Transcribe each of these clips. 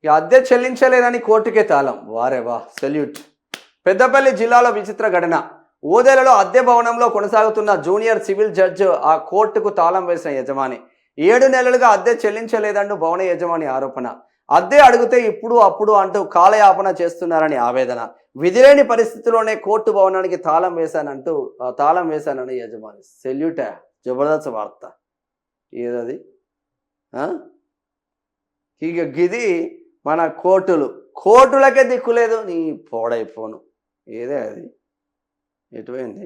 ఇక అద్దె చెల్లించలేదని కోర్టుకే తాళం. వారే వా, సెల్యూట్. పెద్దపల్లి జిల్లాలో విచిత్ర ఘటన. ఓదెలలో అద్దె భవనంలో కొనసాగుతున్న జూనియర్ సివిల్ జడ్జి ఆ కోర్టుకు తాళం వేసిన యజమాని 7 నెలలుగా అద్దె చెల్లించలేదంటూ భవన యజమాని ఆరోపణ. అద్దె అడిగితే ఇప్పుడు అప్పుడు అంటూ కాలయాపన చేస్తున్నారని ఆవేదన. విధిలేని పరిస్థితిలోనే కోర్టు భవనానికి తాళం వేశానని యజమాని. సెల్యూటే, జబర్దస్త్ వార్త. ఏదది? ఇక గిది మన కోర్టులకే దిక్కులేదు. నీ పోడైపోను. ఏదే అది? ఎటువైంది?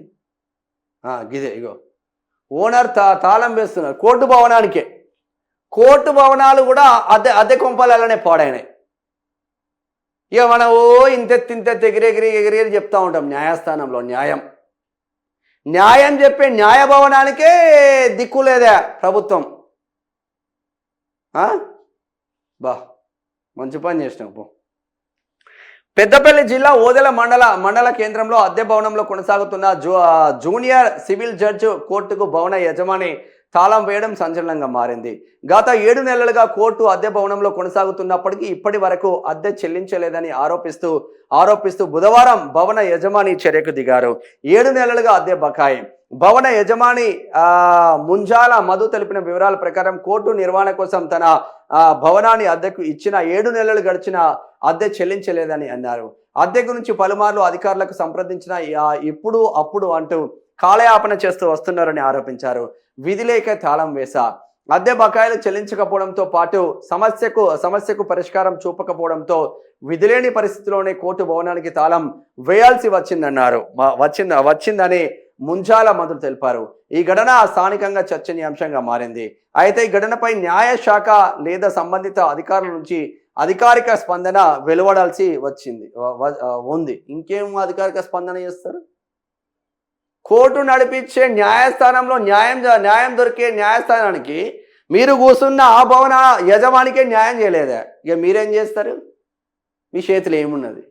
గిదే ఇగో ఓనర్ తాళం వేస్తున్నారు కోర్టు భవనానికే. కోర్టు భవనాలు కూడా అద్దె కొంపలనే పాడైనాయి. ఇక మనం ఇంతెత్తి ఎగిరెగిరి చెప్తా ఉంటాం. న్యాయస్థానంలో న్యాయం చెప్పే న్యాయ భవనానికే దిక్కు లేదా ప్రభుత్వం. బా, మంచి పని చేసినావు. పెద్దపల్లి జిల్లా ఓదెల మండల కేంద్రంలో అద్దె భవనంలో కొనసాగుతున్న జూనియర్ సివిల్ జడ్జి కోర్టుకు భవన యజమాని తాళం వేయడం సంచలనంగా మారింది. గత 7 నెలలుగా కోర్టు అద్దె భవనంలో కొనసాగుతున్నప్పటికీ ఇప్పటి వరకు అద్దె చెల్లించలేదని ఆరోపిస్తూ బుధవారం భవన యజమాని చర్యకు దిగారు. 7 నెలలుగా అద్దె బకాయి. భవన యజమాని ముంజాల మధు తెలిపిన వివరాల ప్రకారం కోర్టు నిర్వహణ కోసం తన భవనాన్ని అద్దెకు ఇచ్చిన 7 నెలలు గడిచిన అద్దె చెల్లించలేదని అన్నారు. అద్దె గురించి పలుమార్లు అధికారులకు సంప్రదించిన ఇప్పుడు అప్పుడు అంటూ కాలయాపన చేస్తూ వస్తున్నారని ఆరోపించారు. విధి లేక తాళం వేశా. అద్దె బకాయిలు చెల్లించకపోవడంతో పాటు సమస్యకు పరిష్కారం చూపకపోవడంతో విధిలేని పరిస్థితిలోనే కోర్టు భవనానికి తాళం వేయాల్సి వచ్చిందని ముంజాల మంత్రులు తెలిపారు. ఈ ఘటన స్థానికంగా చర్చనీయాంశంగా మారింది. అయితే ఈ ఘటనపై న్యాయశాఖ లేదా సంబంధిత అధికారుల నుంచి అధికారిక స్పందన వెలువడాల్సి ఉంది. ఇంకేం అధికారిక స్పందన చేస్తారు? కోర్టు నడిపించే న్యాయస్థానంలో న్యాయం దొరికే న్యాయస్థానానికి మీరు కూర్చున్న ఆ భవన యజమానికే న్యాయం చేయలేదా? ఇక మీరేం చేస్తారు? మీ చేతిలో ఏమున్నది?